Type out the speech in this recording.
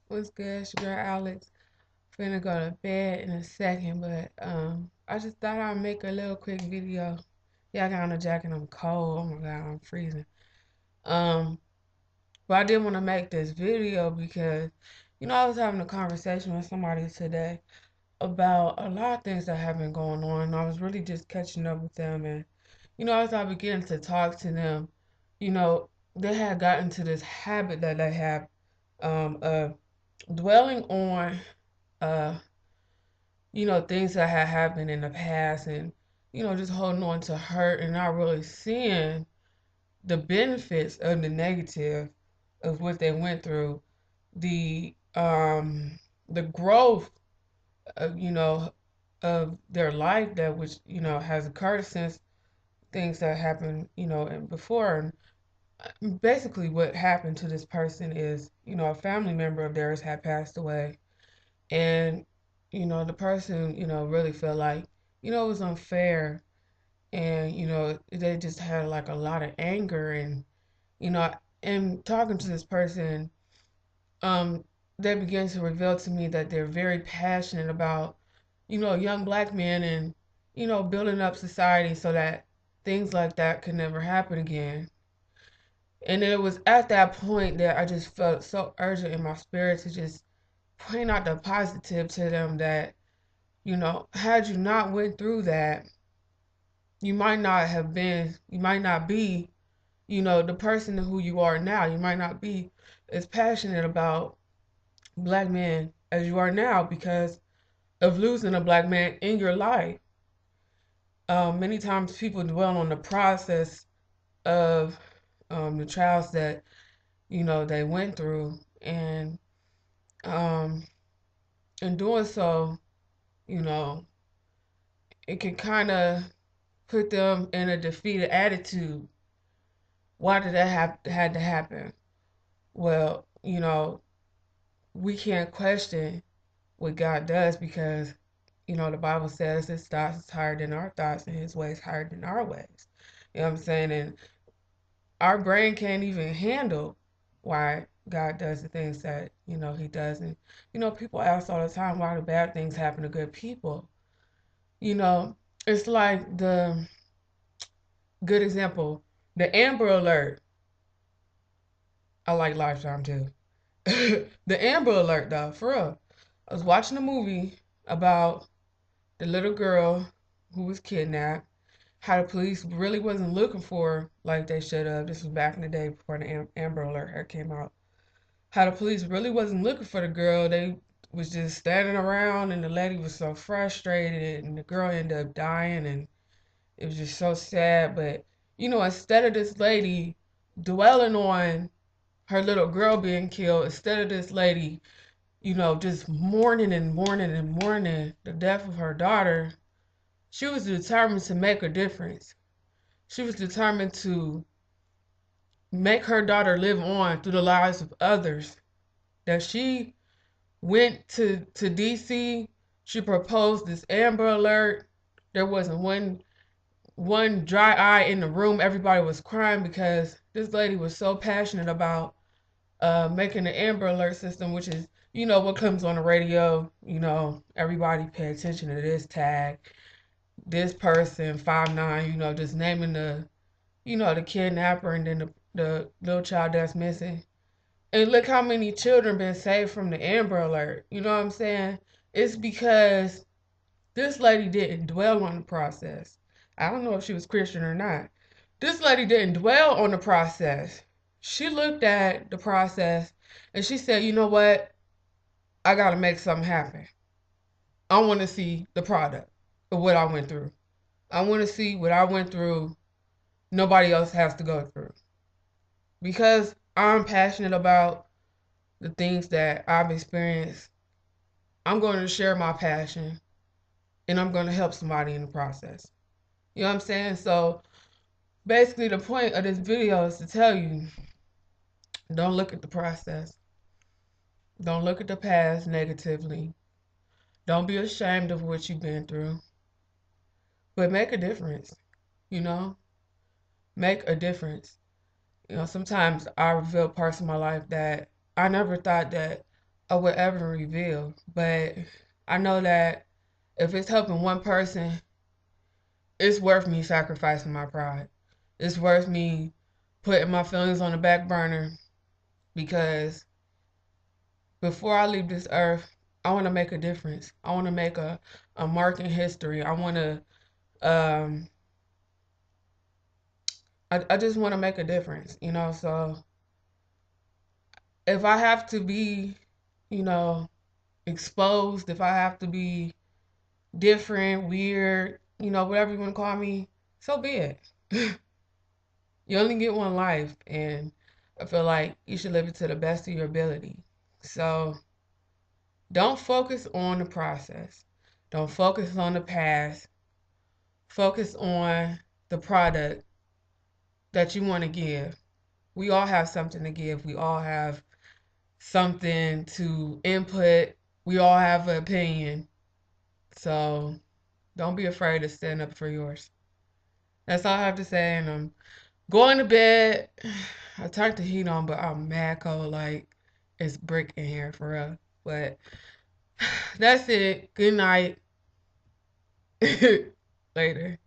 What's good? It's your girl Alex. Finna go to bed in a second, but I just thought I'd make a little quick video. Yeah, I got on a jacket. I'm cold. Oh my god, I'm freezing. Um, but I did want to make this video because, I was having a conversation with somebody today about a lot of things that have been going on. And I was really just catching up with them, and as I began to talk to them, you know, they had gotten to this habit that they have of dwelling on uh, things that had happened in the past and, just holding on to hurt and not really seeing the benefits of the negative of what they went through, the growth of, of their life that which, has occurred since things that happened, and before. And basically what happened to this person is, a family member of theirs had passed away. And, the person, really felt like, it was unfair. And, they just had like a lot of anger. And, and talking to this person, um, they began to reveal to me that they're very passionate about, young black men and, building up society so that things like that could never happen again. And it was at that point that I just felt so urgent in my spirit to just point out the positive to them that, had you not went through that, you might not be, the person who you are now. You might not be as passionate about black men as you are now because of losing a black man in your life. Many times people dwell on the process of the trials that, they went through. And um, in doing so, you know, it can kind of put them in a defeated attitude. Why did that have had to happen? Well, we can't question what God does because, the Bible says his thoughts is higher than our thoughts and his ways higher than our ways. You know what I'm saying? And our brain can't even handle why God does the things that, he does. And, people ask all the time why do bad things happen to good people? You know, it's like the good example, the Amber Alert. I like Lifetime too. The Amber Alert, though, for real. I was watching a movie about the little girl who was kidnapped. How the police really wasn't looking for her like they should have. This was back in the day before the Amber Alert had came out. How the police really wasn't looking for the girl. They was just standing around, and the lady was so frustrated, and the girl ended up dying, and it was just so sad. But instead of this lady dwelling on her little girl being killed, instead of this lady, just mourning and mourning and mourning the death of her daughter, she was determined to make a difference. She was determined to make her daughter live on through the lives of others. That she went to DC, she proposed this Amber Alert. There wasn't one dry eye in the room. Everybody was crying because this lady was so passionate about making the Amber Alert system, which is, what comes on the radio. Everybody pay attention to this tag, this person, 5'9", just naming the kidnapper and then the little child that's missing. And look how many children been saved from the Amber Alert. You know what I'm saying? It's because this lady didn't dwell on the process. I don't know if she was Christian or not. This lady didn't dwell on the process. She looked at the process and she said, you know what? I got to make something happen. I want to see the product of what I went through. I want to see what I went through nobody else has to go through. Because I'm passionate about the things that I've experienced, I'm going to share my passion and I'm going to help somebody in the process. You know what I'm saying? So basically, the point of this video is to tell you don't look at the process, don't look at the past negatively, don't be ashamed of what you've been through, but make a difference. You know, make a difference. Sometimes I reveal parts of my life that I never thought that or whatever reveal. But I know that if it's helping one person, it's worth me sacrificing my pride. It's worth me putting my feelings on the back burner because before I leave this earth, I want to make a difference. I want to make a mark in history. Um, I just want to make a difference, you know. So if I have to be, you know, exposed, if I have to be different, weird, you know, whatever you want to call me, so be it. You only get one life, and I feel like you should live it to the best of your ability. So don't focus on the process. Don't focus on the past. Focus on the product that you want to give. We all have something to give. We all have something to input. We all have an opinion. So don't be afraid to stand up for yours. That's all I have to say. And I'm going to bed. I turned the heat on, but I'm mad cold. Like it's brick in here for real. But that's it. Good night. Later.